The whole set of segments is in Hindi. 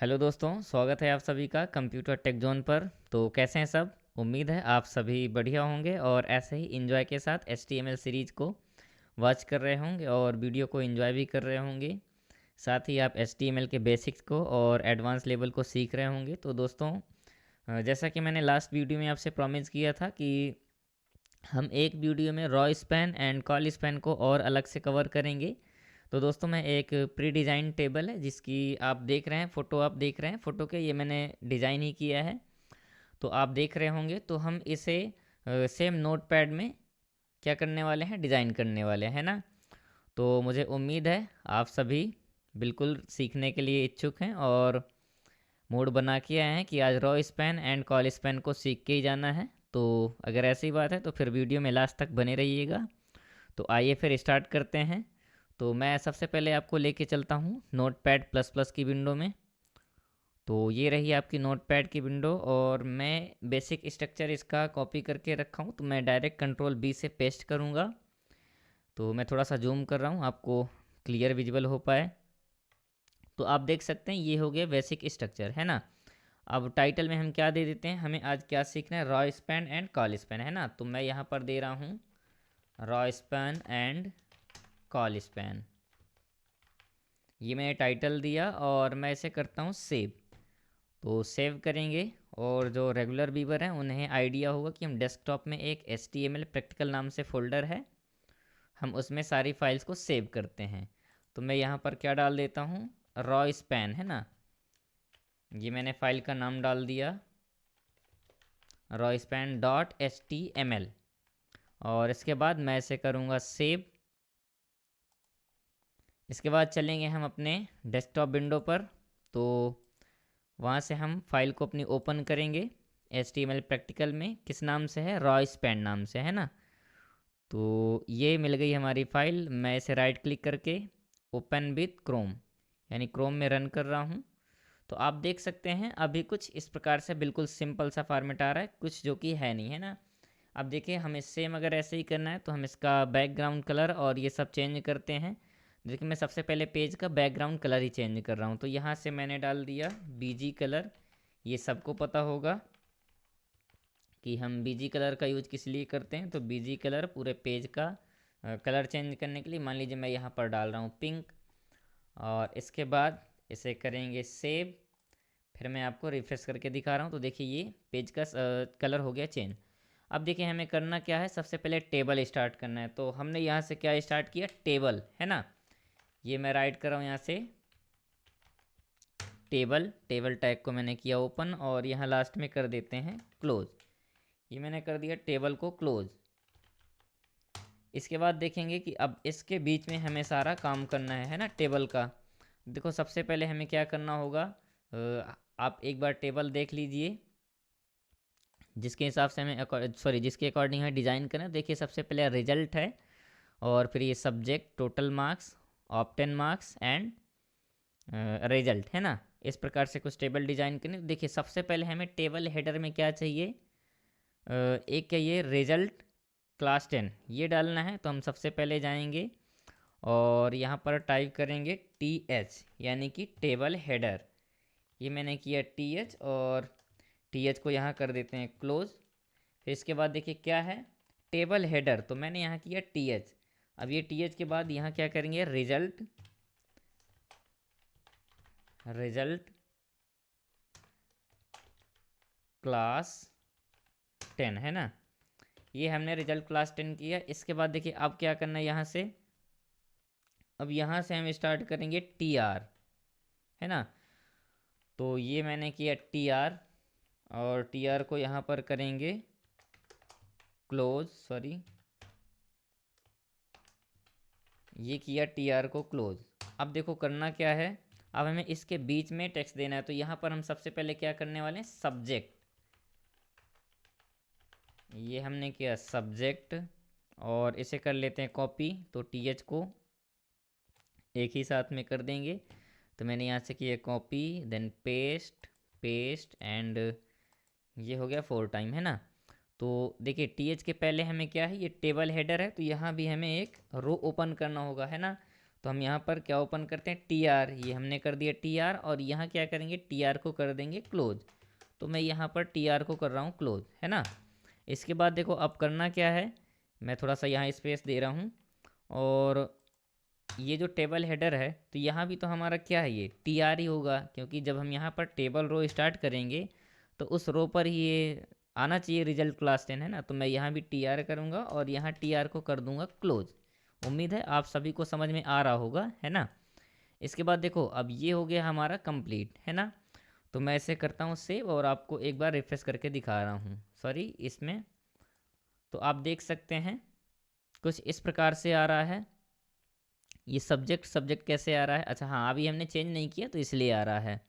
हेलो दोस्तों, स्वागत है आप सभी का कंप्यूटर टेक जोन पर। तो कैसे हैं सब? उम्मीद है आप सभी बढ़िया होंगे और ऐसे ही एंजॉय के साथ HTML सीरीज़ को वॉच कर रहे होंगे और वीडियो को एंजॉय भी कर रहे होंगे। साथ ही आप HTML के बेसिक्स को और एडवांस लेवल को सीख रहे होंगे। तो दोस्तों, जैसा कि मैंने लास्ट वीडियो में आपसे प्रॉमिस किया था कि हम एक वीडियो में raw span and call span को और अलग से कवर करेंगे। तो दोस्तों, मैं एक प्री डिज़ाइन टेबल है जिसकी आप देख रहे हैं, फ़ोटो आप देख रहे हैं, फ़ोटो के ये मैंने डिज़ाइन ही किया है। तो आप देख रहे होंगे, तो हम इसे सेम नोट पैड में क्या करने वाले हैं, डिज़ाइन करने वाले हैं ना। तो मुझे उम्मीद है आप सभी बिल्कुल सीखने के लिए इच्छुक हैं और मूड बना के आए हैं कि आज raw span and call span को सीख के ही जाना है। तो अगर ऐसी बात है तो फिर वीडियो में लास्ट तक बने रहिएगा। तो आइए फिर स्टार्ट करते हैं। तो मैं सबसे पहले आपको लेके चलता हूँ नोट पैड प्लस प्लस की विंडो में। तो ये रही आपकी नोट पैड की विंडो और मैं बेसिक स्ट्रक्चर इसका कॉपी करके रखा हूँ, तो मैं डायरेक्ट कंट्रोल B से पेस्ट करूँगा। तो मैं थोड़ा सा जूम कर रहा हूँ, आपको क्लियर विजिबल हो पाए। तो आप देख सकते हैं ये हो गया बेसिक स्ट्रक्चर, है ना। अब टाइटल में हम क्या दे देते हैं, हमें आज क्या सीखना है, raw span and call span, है ना। तो मैं यहाँ पर दे रहा हूँ raw span and call span. ये मैंने टाइटल दिया और मैं इसे करता हूँ सेव। तो सेव करेंगे और जो रेगुलर व्यूवर हैं उन्हें आइडिया होगा कि हम डेस्कटॉप में एक HTML प्रैक्टिकल नाम से फ़ोल्डर है, हम उसमें सारी फाइल्स को सेव करते हैं। तो मैं यहाँ पर क्या डाल देता हूँ, रॉ स्पैन, है ना। ये मैंने फाइल का नाम डाल दिया रॉ स्पैन .html और इसके बाद मैं इसे करूँगा सेव। इसके बाद चलेंगे हम अपने डेस्कटॉप विंडो पर। तो वहाँ से हम फाइल को अपनी ओपन करेंगे HTML प्रैक्टिकल में, किस नाम से है, रॉ स्पैन नाम से, है ना। तो ये मिल गई हमारी फाइल। मैं इसे राइट क्लिक करके ओपन विथ क्रोम यानी क्रोम में रन कर रहा हूँ। तो आप देख सकते हैं अभी कुछ इस प्रकार से बिल्कुल सिंपल सा फॉर्मेट आ रहा है, कुछ जो कि है नहीं, है ना। अब देखिए हमें सेम अगर ऐसे ही करना है तो हम इसका बैकग्राउंड कलर और ये सब चेंज करते हैं। देखिए मैं सबसे पहले पेज का बैकग्राउंड कलर ही चेंज कर रहा हूँ। तो यहाँ से मैंने डाल दिया BG कलर। ये सबको पता होगा कि हम BG कलर का यूज किस लिए करते हैं। तो BG कलर पूरे पेज का कलर चेंज करने के लिए। मान लीजिए मैं यहाँ पर डाल रहा हूँ पिंक और इसके बाद इसे करेंगे सेव। फिर मैं आपको रिफ्रेश करके दिखा रहा हूँ। तो देखिए ये पेज का कलर हो गया चेंज। अब देखिए हमें करना क्या है, सबसे पहले टेबल स्टार्ट करना है। तो हमने यहाँ से क्या स्टार्ट किया, टेबल, है ना। ये मैं राइट कर रहा हूँ यहाँ से टेबल, टेबल टैग को मैंने किया ओपन और यहाँ लास्ट में कर देते हैं क्लोज। ये मैंने कर दिया टेबल को क्लोज। इसके बाद देखेंगे कि अब इसके बीच में हमें सारा काम करना है ना टेबल का। देखो सबसे पहले हमें क्या करना होगा, आप एक बार टेबल देख लीजिए जिसके हिसाब से हमें जिसके अकॉर्डिंग हमें डिज़ाइन करना है। देखिए सबसे पहले रिजल्ट है और फिर ये subject, total marks, obtain marks and result, है ना। इस प्रकार से कुछ टेबल डिज़ाइन करने। देखिए सबसे पहले हमें टेबल हेडर में क्या चाहिए, एक क्या ये रिजल्ट क्लास 10 ये डालना है। तो हम सबसे पहले जाएंगे और यहाँ पर टाइप करेंगे TH यानी कि टेबल हेडर। ये मैंने किया TH और TH को यहाँ कर देते हैं क्लोज। फिर इसके बाद देखिए क्या है, टेबल हेडर, तो मैंने यहाँ किया TH। अब ये TH के बाद यहाँ क्या करेंगे, रिजल्ट, रिजल्ट क्लास 10, है ना। ये हमने रिजल्ट क्लास 10 किया। इसके बाद देखिए अब क्या करना है यहाँ से, अब यहाँ से हम स्टार्ट करेंगे TR, है ना। तो ये मैंने किया TR और TR को यहाँ पर करेंगे क्लोज, सॉरी ये किया TR को क्लोज। अब देखो करना क्या है, अब हमें इसके बीच में टेक्स्ट देना है। तो यहाँ पर हम सबसे पहले क्या करने वाले हैं, सब्जेक्ट, ये हमने किया सब्जेक्ट और इसे कर लेते हैं कॉपी। तो TH को एक ही साथ में कर देंगे। तो मैंने यहाँ से किया copy, then paste, paste and ये हो गया 4 टाइम, है ना। तो देखिए TH के पहले हमें क्या है, ये टेबल हेडर है, तो यहाँ भी हमें एक रो ओपन करना होगा, है ना। तो हम यहाँ पर क्या ओपन करते हैं, टी आर, ये हमने कर दिया टी आर, और यहाँ क्या करेंगे, टी आर को कर देंगे क्लोज। तो मैं यहाँ पर टी आर को कर रहा हूँ क्लोज, है ना। इसके बाद देखो अब करना क्या है, मैं थोड़ा सा यहाँ स्पेस दे रहा हूँ, और ये जो टेबल हेडर है तो यहाँ भी तो हमारा क्या है, ये टी आर ही होगा, क्योंकि जब हम यहाँ पर टेबल रो स्टार्ट करेंगे तो उस रो पर ही ये आना चाहिए रिजल्ट क्लास 10, है ना। तो मैं यहाँ भी टी आर करूँगा और यहाँ टी आर को कर दूँगा क्लोज। उम्मीद है आप सभी को समझ में आ रहा होगा, है ना। इसके बाद देखो अब ये हो गया हमारा कंप्लीट, है ना। तो मैं इसे करता हूँ सेव और आपको एक बार रिफ्रेश करके दिखा रहा हूँ, सॉरी इसमें। तो आप देख सकते हैं कुछ इस प्रकार से आ रहा है। ये सब्जेक्ट सब्जेक्ट कैसे आ रहा है, अच्छा हाँ अभी हमने चेंज नहीं किया तो इसलिए आ रहा है।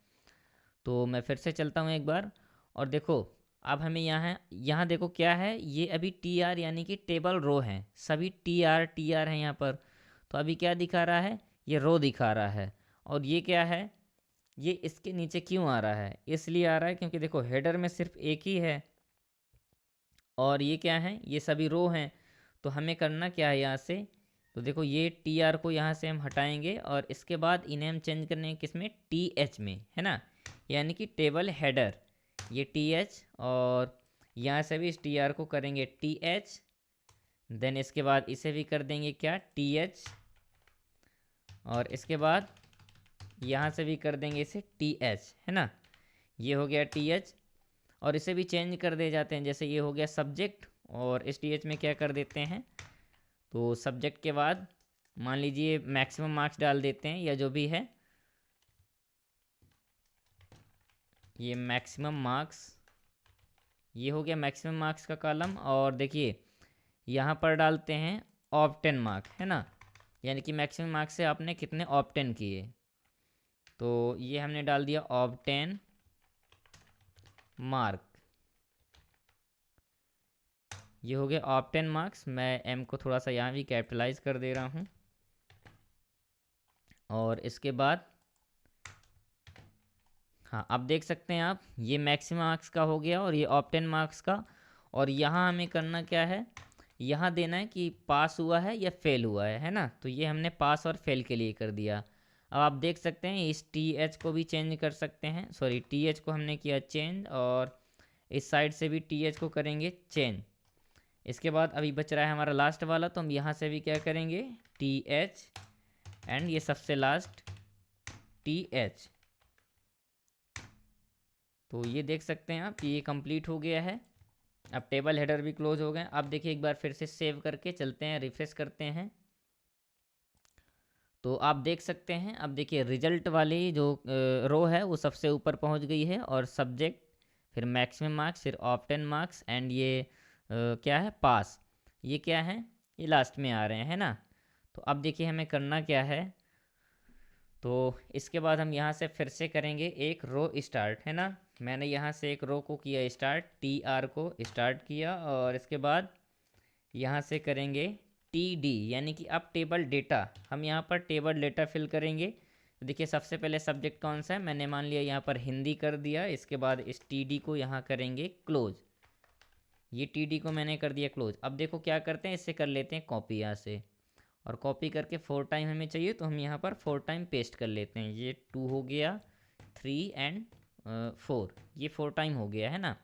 तो मैं फिर से चलता हूँ एक बार, और देखो अब हमें यहाँ देखो क्या है, ये अभी टी आर यानी कि टेबल रो हैं, सभी टी आर है यहाँ पर। तो अभी क्या दिखा रहा है, ये रो दिखा रहा है। और ये क्या है, ये इसके नीचे क्यों आ रहा है, इसलिए आ रहा है क्योंकि देखो हेडर में सिर्फ एक ही है, और ये क्या है, ये सभी रो हैं। तो हमें करना क्या है यहाँ से, तो देखो ये टी आर को यहाँ से हम हटाएंगे, और इसके बाद इन्हें हम चेंज करने किस में, टी एच में, है ना, यानी कि टेबल हेडर, ये टी एच, और यहाँ से भी इस टी आर को करेंगे टी एच, देन इसके बाद इसे भी कर देंगे क्या, टी एच, और इसके बाद यहाँ से भी कर देंगे इसे टी एच, है ना। ये हो गया टी एच, और इसे भी चेंज कर दे जाते हैं, जैसे ये हो गया सब्जेक्ट, और इस टी एच में क्या कर देते हैं, तो सब्जेक्ट के बाद मान लीजिए मैक्सिमम मार्क्स डाल देते हैं, या जो भी है ये मैक्सिमम मार्क्स, ये हो गया मैक्सिमम मार्क्स का कॉलम। और देखिए यहाँ पर डालते हैं ऑब्टेन मार्क, है ना, यानी कि मैक्सिमम मार्क्स से आपने कितने ऑब्टेन किए। तो ये हमने डाल दिया ऑब्टेन मार्क, ये हो गया ऑब्टेन मार्क्स। मैं एम को थोड़ा सा यहाँ भी कैपिटलाइज कर दे रहा हूँ, और इसके बाद हाँ अब देख सकते हैं आप, ये मैक्सिमम मार्क्स का हो गया और ये ऑब्टेन मार्क्स का। और यहाँ हमें करना क्या है, यहाँ देना है कि पास हुआ है या फेल हुआ है ना। तो ये हमने पास और फेल के लिए कर दिया। अब आप देख सकते हैं इस टी एच को भी चेंज कर सकते हैं, सॉरी टी एच को हमने किया चेंज, और इस साइड से भी टी एच को करेंगे चेंज। इसके बाद अभी बच रहा है हमारा लास्ट वाला, तो हम यहाँ से भी क्या करेंगे, टी एच, एंड ये सबसे लास्ट टी एच। तो ये देख सकते हैं आप, ये कंप्लीट हो गया है। अब टेबल हेडर भी क्लोज हो गए। अब देखिए एक बार फिर से सेव करके चलते हैं, रिफ्रेश करते हैं, तो आप देख सकते हैं अब देखिए रिजल्ट वाली जो रो है वो सबसे ऊपर पहुंच गई है, और सब्जेक्ट, फिर मैक्सिमम मार्क्स, फिर ऑब्टेन मार्क्स, एंड ये क्या है, पास, ये क्या है, ये लास्ट में आ रहे हैं, है ना। तो अब देखिए हमें करना क्या है, तो इसके बाद हम यहाँ से फिर से करेंगे एक रो स्टार्ट, है ना। मैंने यहाँ से एक रो को किया स्टार्ट, टी आर को स्टार्ट किया, और इसके बाद यहाँ से करेंगे टी डी, यानी कि अब टेबल डेटा, हम यहाँ पर टेबल डेटा फिल करेंगे। तो देखिए सबसे पहले सब्जेक्ट कौन सा है, मैंने मान लिया यहाँ पर हिंदी कर दिया। इसके बाद इस टी डी को यहाँ करेंगे क्लोज, ये टी डी को मैंने कर दिया क्लोज। अब देखो क्या करते हैं, इससे कर लेते हैं कॉपी यहाँ से, और कॉपी करके 4 टाइम हमें चाहिए तो हम यहाँ पर 4 टाइम पेस्ट कर लेते हैं। ये 2 हो गया, 3 एंड 4, ये 4 टाइम हो गया, है ना।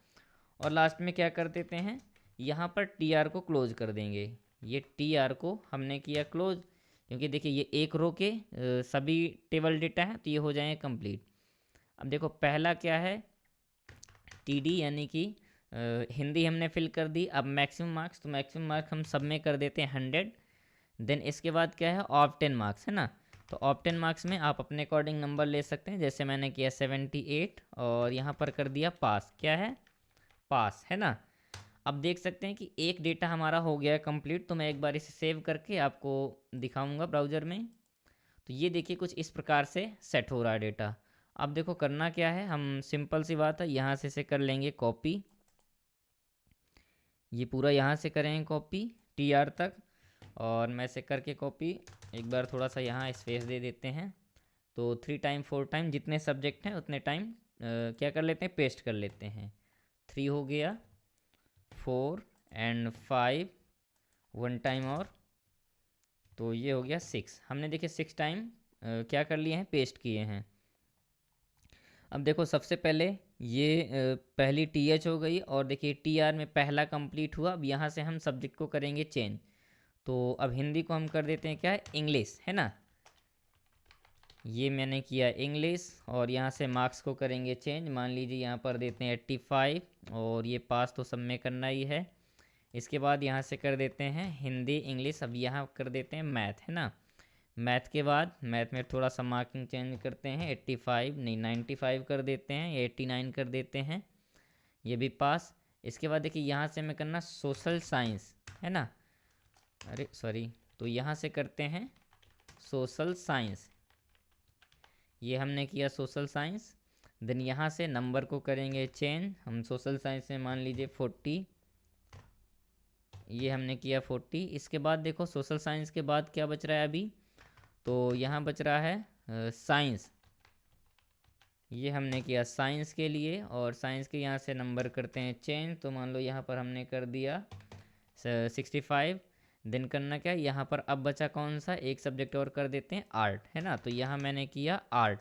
और लास्ट में क्या कर देते हैं, यहाँ पर टी आर को क्लोज कर देंगे। ये टी आर को हमने किया क्लोज, क्योंकि देखिए ये एक रो के सभी टेबल डेटा हैं, तो ये हो जाएंगे कंप्लीट। अब देखो पहला क्या है, टी डी, यानी कि हिंदी हमने फिल कर दी। अब मैक्सिमम मार्क्स, तो मैक्सिमम मार्क्स हम सब में कर देते हैं 100। देन इसके बाद क्या है, ऑब्टेन मार्क्स, है ना। तो ऑब्टेन मार्क्स में आप अपने अकॉर्डिंग नंबर ले सकते हैं, जैसे मैंने किया 78, और यहाँ पर कर दिया पास, क्या है, पास, है ना। अब देख सकते हैं कि एक डेटा हमारा हो गया है कंप्लीट। तो मैं एक बार इसे सेव करके आपको दिखाऊंगा ब्राउज़र में। तो ये देखिए कुछ इस प्रकार से सेट हो रहा है डेटा। अब देखो करना क्या है, हम सिंपल सी बात है, यहाँ से इसे कर लेंगे कॉपी, ये पूरा यहाँ से करेंगे कॉपी टी आर तक, और मैं इसे करके कॉपी एक बार थोड़ा सा यहाँ स्पेस दे देते हैं। तो 3 टाइम 4 टाइम जितने सब्जेक्ट हैं उतने टाइम क्या कर लेते हैं, पेस्ट कर लेते हैं। 3 हो गया, 4 एंड 5 1 टाइम और, तो ये हो गया 6, हमने देखिए 6 टाइम क्या कर लिए हैं, पेस्ट किए हैं। अब देखो सबसे पहले ये पहली टी एच हो गई, और देखिए टी आर में पहला कंप्लीट हुआ। अब यहाँ से हम सब्जेक्ट को करेंगे चेंज, तो अब हिंदी को हम कर देते हैं क्या है, इंग्लिश, है ना। ये मैंने किया इंग्लिश, और यहाँ से मार्क्स को करेंगे चेंज। मान लीजिए यहाँ पर देते हैं 85, और ये पास तो सब में करना ही है। इसके बाद यहाँ से कर देते हैं हिंदी इंग्लिश, अब यहाँ कर देते हैं मैथ, है ना। मैथ के बाद मैथ में थोड़ा सा मार्किंग चेंज करते हैं, 85 नहीं 95 कर देते हैं, या 89 कर देते हैं, ये भी पास। इसके बाद देखिए यहाँ से हमें करना सोशल साइंस, है ना, अरे सॉरी, तो यहाँ से करते हैं सोशल साइंस, ये हमने किया सोशल साइंस। देन यहाँ से नंबर को करेंगे चेंज, हम सोशल साइंस में मान लीजिए 40, ये हमने किया 40। इसके बाद देखो सोशल साइंस के बाद क्या बच रहा है अभी, तो यहाँ बच रहा है साइंस, ये हमने किया साइंस के लिए, और साइंस के यहाँ से नंबर करते हैं चेंज। तो मान लो यहाँ पर हमने कर दिया 65। देन करना क्या है, यहाँ पर अब बचा कौन सा, एक सब्जेक्ट और कर देते हैं आर्ट, है ना। तो यहाँ मैंने किया आर्ट,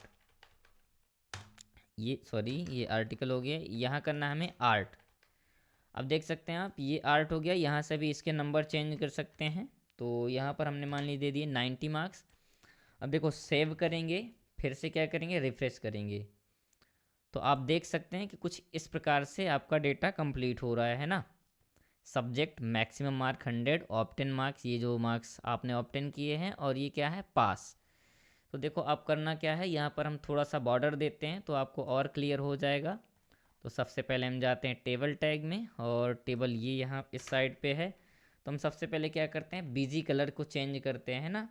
ये सॉरी ये आर्टिकल हो गया, यहाँ करना है हमें आर्ट। अब देख सकते हैं आप, ये आर्ट हो गया, यहाँ से भी इसके नंबर चेंज कर सकते हैं। तो यहाँ पर हमने मान लीजिए दे दिए 90 मार्क्स। अब देखो सेव करेंगे, फिर से क्या करेंगे, रिफ्रेश करेंगे, तो आप देख सकते हैं कि कुछ इस प्रकार से आपका डेटा कंप्लीट हो रहा है ना। Subject maximum mark 100, obtain marks, ये जो मार्क्स आपने ऑप्टेन किए हैं, और ये क्या है, पास। तो देखो आप करना क्या है, यहाँ पर हम थोड़ा सा बॉर्डर देते हैं तो आपको और क्लियर हो जाएगा। तो सबसे पहले हम जाते हैं टेबल टैग में, और टेबल ये यहाँ इस साइड पे है। तो हम सबसे पहले क्या करते हैं, बीजी कलर को चेंज करते हैं ना।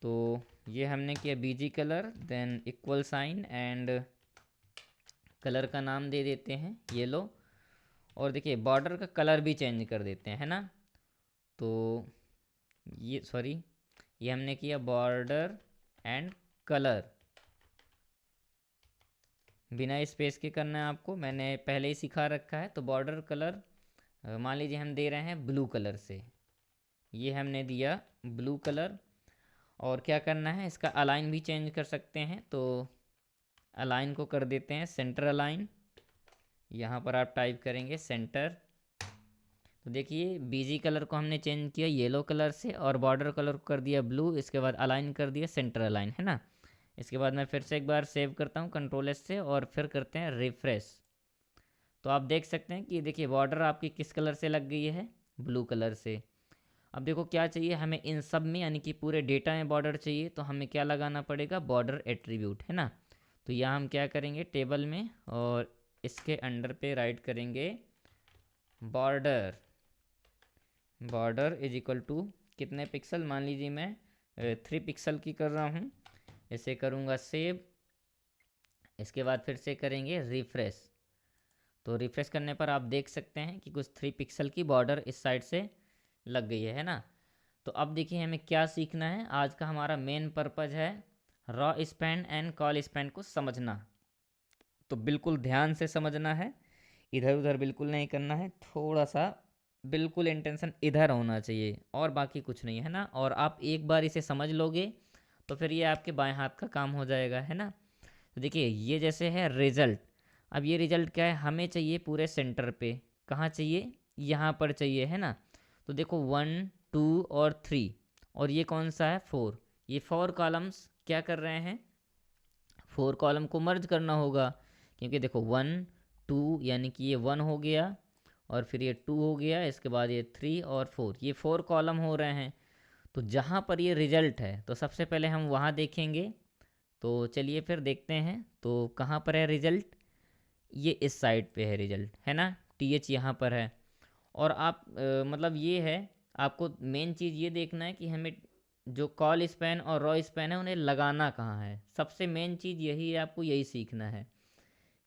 तो ये हमने किया BG colour, then equal sign, and colour का नाम दे देते हैं येलो। और देखिए बॉर्डर का कलर भी चेंज कर देते हैं, है ना। तो ये सॉरी, ये हमने किया बॉर्डर एंड कलर, बिना स्पेस के करना है आपको, मैंने पहले ही सिखा रखा है। तो बॉर्डर कलर मान लीजिए हम दे रहे हैं ब्लू कलर से, ये हमने दिया ब्लू कलर। और क्या करना है, इसका अलाइन भी चेंज कर सकते हैं, तो अलाइन को कर देते हैं सेंटर अलाइन। यहाँ पर आप टाइप करेंगे सेंटर। तो देखिए बीजी कलर को हमने चेंज किया येलो कलर से, और बॉर्डर कलर को कर दिया ब्लू। इसके बाद अलाइन कर दिया सेंटर अलाइन, है ना। इसके बाद मैं फिर से एक बार सेव करता हूँ कंट्रोल एस से, और फिर करते हैं रिफ्रेश। तो आप देख सकते हैं कि देखिए बॉर्डर आपकी किस कलर से लग गई है, ब्लू कलर से। अब देखो क्या चाहिए हमें इन सब में, यानी कि पूरे डेटा में बॉर्डर चाहिए, तो हमें क्या लगाना पड़ेगा, बॉर्डर एट्रीब्यूट, है ना। तो यहाँ हम क्या करेंगे टेबल में, और इसके अंडर पे राइट करेंगे border, border is equal to कितने पिक्सल, मान लीजिए मैं 3 पिक्सल की कर रहा हूँ। इसे करूँगा सेव, इसके बाद फिर से करेंगे रिफ्रेश। तो रिफ्रेश करने पर आप देख सकते हैं कि कुछ 3 पिक्सल की बॉर्डर इस साइड से लग गई है ना। तो अब देखिए हमें क्या सीखना है, आज का हमारा मेन पर्पज है raw span and call span को समझना। तो बिल्कुल ध्यान से समझना है, इधर उधर बिल्कुल नहीं करना है, थोड़ा सा बिल्कुल इंटेंशन इधर होना चाहिए, और बाकी कुछ नहीं, है ना। और आप एक बार इसे समझ लोगे तो फिर ये आपके बाएं हाथ का काम हो जाएगा, है ना। तो देखिए ये जैसे है रिजल्ट, अब ये रिजल्ट क्या है, हमें चाहिए पूरे सेंटर पे, कहाँ चाहिए, यहाँ पर चाहिए, है ना। तो देखो 1 2 और 3, और ये कौन सा है 4, ये 4 कॉलम्स क्या कर रहे हैं, 4 कॉलम को मर्ज करना होगा। क्योंकि देखो 1 2 यानी कि ये 1 हो गया, और फिर ये 2 हो गया, इसके बाद ये 3 और 4, ये 4 कॉलम हो रहे हैं। तो जहाँ पर ये रिजल्ट है तो सबसे पहले हम वहाँ देखेंगे। तो चलिए फिर देखते हैं, तो कहाँ पर है रिजल्ट, ये इस साइड पे है रिजल्ट, है ना, टी एच यहाँ पर है। और आप मतलब ये है, आपको मेन चीज़ ये देखना है कि हमें जो कॉल स्पैन और रॉ स्पैन है उन्हें लगाना कहाँ है, सबसे मेन चीज़ यही है, आपको यही सीखना है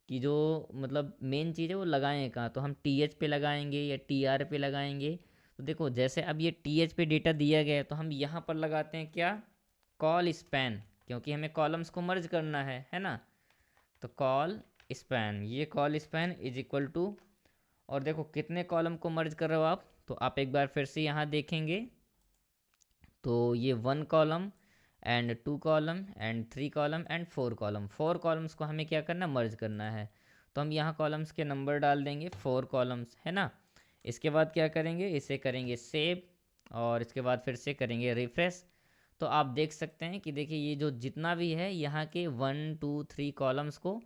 कि जो मतलब मेन चीज़ है वो लगाएं कहाँ। तो हम टी एच पे लगाएंगे या टी आर पे लगाएंगे। तो देखो जैसे अब ये टी एच पे डेटा दिया गया है, तो हम यहाँ पर लगाते हैं क्या, कॉल स्पैन, क्योंकि हमें कॉलम्स को मर्ज करना है ना। तो कॉल स्पैन, ये col span is equal to, और देखो कितने कॉलम को मर्ज कर रहे हो आप, तो आप एक बार फिर से यहाँ देखेंगे तो ये 1 column and 2 column and 3 column and 4 column, 4 columns को हमें क्या करना, मर्ज करना है। तो हम यहाँ कॉलम्स के नंबर डाल देंगे, 4 कॉलम्स है ना। इसके बाद क्या करेंगे, इसे करेंगे सेव और इसके बाद फिर से करेंगे रिफ्रेश। तो आप देख सकते हैं कि देखिए ये जो जितना भी है यहाँ के 1 2 3 कॉलम्स को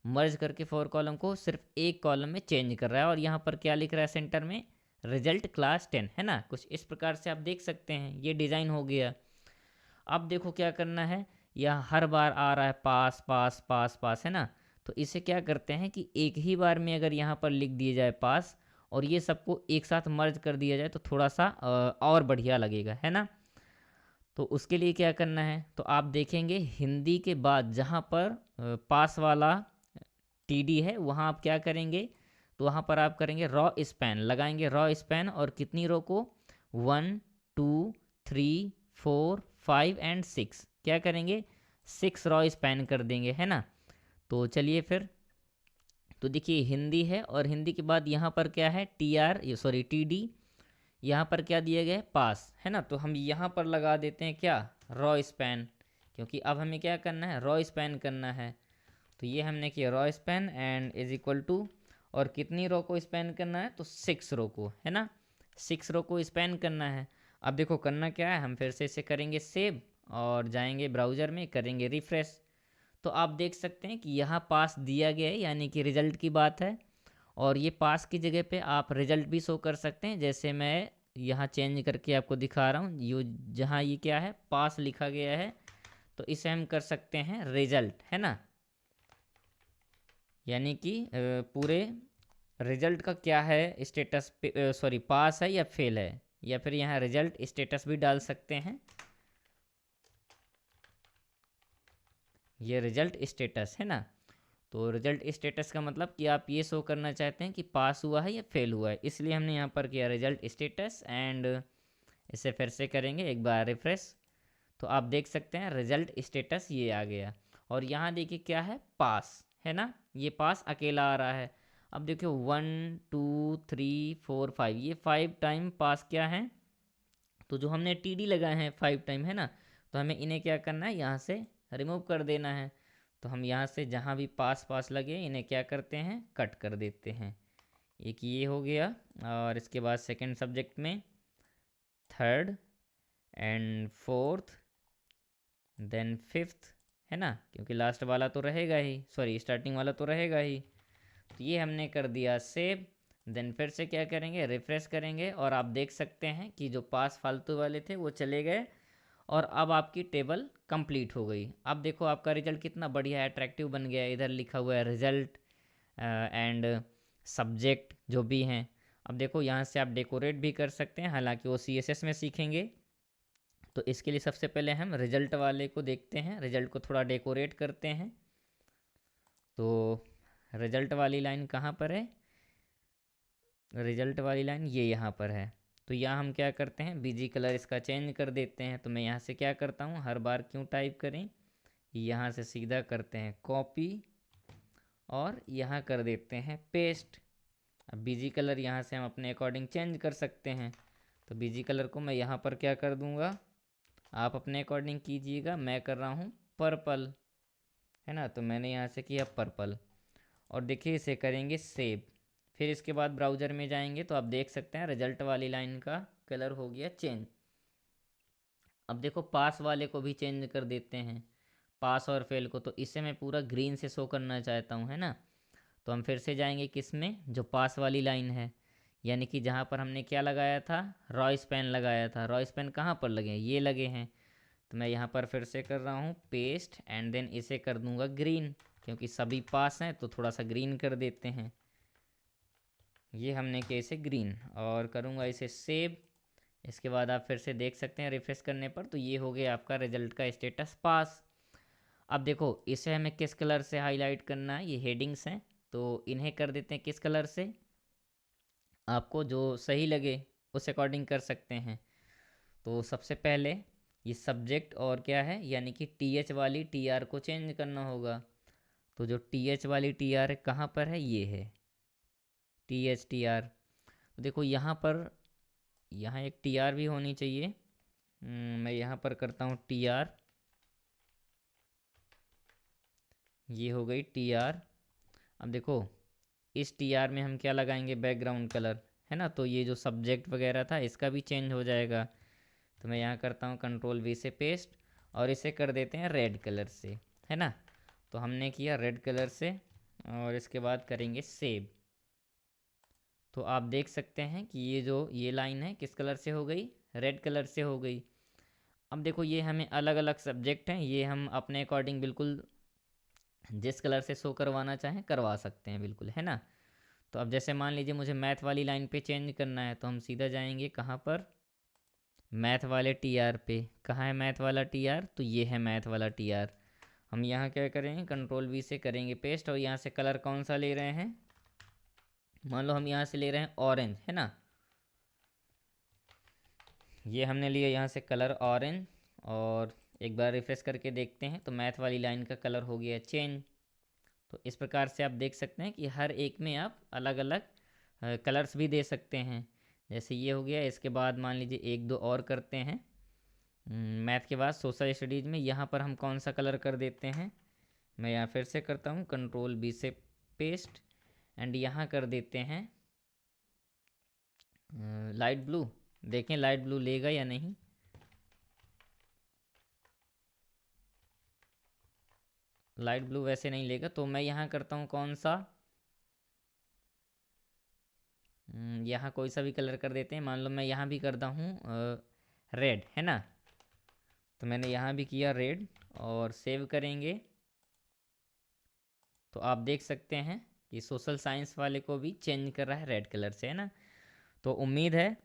मर्ज करके 4 कॉलम को सिर्फ एक कॉलम में चेंज कर रहा है। और यहाँ पर क्या लिख रहा है सेंटर में, रिजल्ट क्लास 10 है ना। कुछ इस प्रकार से आप देख सकते हैं, ये डिज़ाइन हो गया। अब देखो क्या करना है, यह हर बार आ रहा है पास पास पास पास है ना। तो इसे क्या करते हैं कि एक ही बार में अगर यहाँ पर लिख दिया जाए पास और ये सबको एक साथ मर्ज कर दिया जाए तो थोड़ा सा और बढ़िया लगेगा है ना। तो उसके लिए क्या करना है, तो आप देखेंगे हिंदी के बाद जहाँ पर पास वाला टीडी है वहाँ आप क्या करेंगे, तो वहाँ पर आप करेंगे रॉ स्पैन, लगाएंगे रॉ स्पैन और कितनी रो को, 1 2 3 4 5 एंड 6, क्या करेंगे 6 रॉ स्पैन कर देंगे है ना। तो चलिए फिर, तो देखिए हिंदी है और हिंदी के बाद यहाँ पर क्या है, T R sorry T D, यहाँ पर क्या दिया गया है, पास है ना। तो हम यहाँ पर लगा देते हैं क्या, रॉ स्पैन, क्योंकि अब हमें क्या करना है, रॉ स्पैन करना है। तो ये हमने किया row span and is equal to, और कितनी रो को स्पैन करना है, तो 6 रो को है ना, 6 रो को स्पैन करना है। अब देखो करना क्या है, हम फिर से इसे करेंगे सेव और जाएंगे ब्राउज़र में करेंगे रिफ्रेश। तो आप देख सकते हैं कि यहाँ पास दिया गया है, यानी कि रिजल्ट की बात है। और ये पास की जगह पे आप रिजल्ट भी शो कर सकते हैं, जैसे मैं यहाँ चेंज करके आपको दिखा रहा हूँ। ये जहाँ ये क्या है, पास लिखा गया है, तो इसे हम कर सकते हैं रिजल्ट है ना। यानी कि पूरे रिजल्ट का क्या है स्टेटस, सॉरी पास है या फेल है, या फिर यहाँ रिजल्ट स्टेटस भी डाल सकते हैं। ये रिजल्ट स्टेटस है ना। तो रिजल्ट स्टेटस का मतलब कि आप ये शो करना चाहते हैं कि पास हुआ है या फेल हुआ है, इसलिए हमने यहाँ पर किया रिजल्ट स्टेटस एंड इसे फिर से करेंगे एक बार रिफ्रेश। तो आप देख सकते हैं रिजल्ट स्टेटस ये आ गया। और यहाँ देखिए क्या है, पास है ना, ये पास अकेला आ रहा है। अब देखियो 1 2 3 4 5, ये 5 टाइम पास क्या है, तो जो हमने टी डी लगाए हैं 5 टाइम है ना, तो हमें इन्हें क्या करना है, यहाँ से रिमूव कर देना है। तो हम यहाँ से जहाँ भी पास पास लगे इन्हें क्या करते हैं, कट कर देते हैं। एक ये हो गया, और इसके बाद सेकंड सब्जेक्ट में third and fourth then fifth है ना, क्योंकि लास्ट वाला तो रहेगा ही, सॉरी स्टार्टिंग वाला तो रहेगा ही। तो ये हमने कर दिया सेव। देन फिर से क्या करेंगे, रिफ्रेश करेंगे और आप देख सकते हैं कि जो पास फालतू वाले थे वो चले गए और अब आपकी टेबल कंप्लीट हो गई। अब देखो आपका रिजल्ट कितना बढ़िया अट्रैक्टिव बन गया है, इधर लिखा हुआ है रिजल्ट एंड सब्जेक्ट जो भी हैं। अब देखो यहाँ से आप डेकोरेट भी कर सकते हैं, हालांकि वो CSS में सीखेंगे। तो इसके लिए सबसे पहले हम रिजल्ट वाले को देखते हैं, रिजल्ट को थोड़ा डेकोरेट करते हैं। तो रिजल्ट वाली लाइन कहाँ पर है, रिजल्ट वाली लाइन ये यहाँ पर है। तो यहाँ हम क्या करते हैं, बीजी कलर इसका चेंज कर देते हैं। तो मैं यहाँ से क्या करता हूँ, हर बार क्यों टाइप करें, यहाँ से सीधा करते हैं कॉपी और यहाँ कर देते हैं पेस्ट। अब बीजी कलर यहाँ से हम अपने अकॉर्डिंग चेंज कर सकते हैं। तो बीजी कलर को मैं यहाँ पर क्या कर दूँगा, आप अपने अकॉर्डिंग कीजिएगा, मैं कर रहा हूँ पर्पल है ना। तो मैंने यहाँ से किया पर्पल और देखिए इसे करेंगे सेव। फिर इसके बाद ब्राउज़र में जाएंगे तो आप देख सकते हैं रिजल्ट वाली लाइन का कलर हो गया चेंज। अब देखो पास वाले को भी चेंज कर देते हैं, पास और फेल को। तो इसे मैं पूरा ग्रीन से शो करना चाहता हूँ है ना। तो हम फिर से जाएंगे किस में, जो पास वाली लाइन है, यानी कि जहाँ पर हमने क्या लगाया था, रॉ स्पैन लगाया था। रॉ स्पैन कहाँ पर लगे हैं, ये लगे हैं। तो मैं यहाँ पर फिर से कर रहा हूँ पेस्ट एंड देन इसे कर दूंगा ग्रीन, क्योंकि सभी पास हैं तो थोड़ा सा ग्रीन कर देते हैं। ये हमने किया इसे ग्रीन और करूँगा इसे सेव। इसके बाद आप फिर से देख सकते हैं रिफ्रेश करने पर, तो ये हो गया आपका रिजल्ट का स्टेटस पास। अब देखो इसे हमें किस कलर से हाईलाइट करना है, ये हेडिंग्स हैं तो इन्हें कर देते हैं किस कलर से, आपको जो सही लगे उस अकॉर्डिंग कर सकते हैं। तो सबसे पहले ये सब्जेक्ट और क्या है, यानी कि TH वाली TR को चेंज करना होगा। तो जो TH वाली TR कहाँ पर है, ये है TH TR। तो देखो यहाँ पर, यहाँ एक TR भी होनी चाहिए, मैं यहाँ पर करता हूँ TR, ये हो गई TR। अब देखो इस TR में हम क्या लगाएंगे, बैकग्राउंड कलर, है ना। तो ये जो सब्जेक्ट वगैरह था इसका भी चेंज हो जाएगा। तो मैं यहाँ करता हूँ Ctrl+V से पेस्ट, और इसे कर देते हैं रेड कलर से, है ना। तो हमने किया रेड कलर से, और इसके बाद करेंगे सेव। तो आप देख सकते हैं कि ये लाइन है किस कलर से हो गई, रेड कलर से हो गई। अब देखो ये हमें अलग अलग सब्जेक्ट हैं, ये हम अपने अकॉर्डिंग बिल्कुल जिस कलर से शो करवाना चाहें करवा सकते हैं, बिल्कुल, है ना। तो अब जैसे मान लीजिए मुझे मैथ वाली लाइन पे चेंज करना है, तो हम सीधा जाएंगे कहाँ पर, मैथ वाले TR पे। कहाँ है मैथ वाला TR, तो ये है मैथ वाला TR। हम यहाँ क्या करेंगे, Ctrl+V से करेंगे पेस्ट, और यहाँ से कलर कौन सा ले रहे हैं, मान लो हम यहाँ से ले रहे हैं ऑरेंज, है ना। ये हमने लिया यहाँ से कलर ऑरेंज, और एक बार रिफ्रेश करके देखते हैं तो मैथ वाली लाइन का कलर हो गया चेंज। तो इस प्रकार से आप देख सकते हैं कि हर एक में आप अलग अलग कलर्स भी दे सकते हैं। जैसे ये हो गया, इसके बाद मान लीजिए एक दो और करते हैं। मैथ के बाद सोशल स्टडीज़ में यहाँ पर हम कौन सा कलर कर देते हैं, मैं यहाँ फिर से करता हूँ Ctrl+V से पेस्ट, एंड यहाँ कर देते हैं लाइट ब्लू। देखें लाइट ब्लू लेगा या नहीं। लाइट ब्लू वैसे नहीं लेगा, तो मैं यहाँ करता हूँ कौन सा, यहाँ कोई सा भी कलर कर देते हैं। मान लो मैं यहाँ भी करता हूँ रेड, है ना। तो मैंने यहाँ भी किया रेड, और सेव करेंगे। तो आप देख सकते हैं कि सोशल साइंस वाले को भी चेंज कर रहा है रेड कलर से, है ना। तो उम्मीद है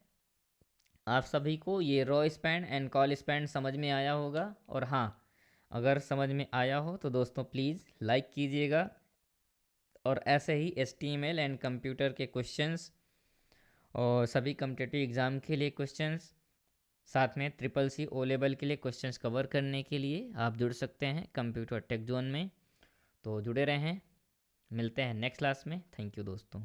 आप सभी को ये raw span and call span समझ में आया होगा। और हाँ, अगर समझ में आया हो तो दोस्तों प्लीज़ लाइक कीजिएगा, और ऐसे ही HTML एंड कंप्यूटर के क्वेश्चंस और सभी कम्पिटिटिव एग्ज़ाम के लिए क्वेश्चंस, साथ में CCC O लेवल के लिए क्वेश्चंस कवर करने के लिए आप जुड़ सकते हैं कंप्यूटर टेक जोन में। तो जुड़े रहें, मिलते हैं नेक्स्ट क्लास में। थैंक यू दोस्तों।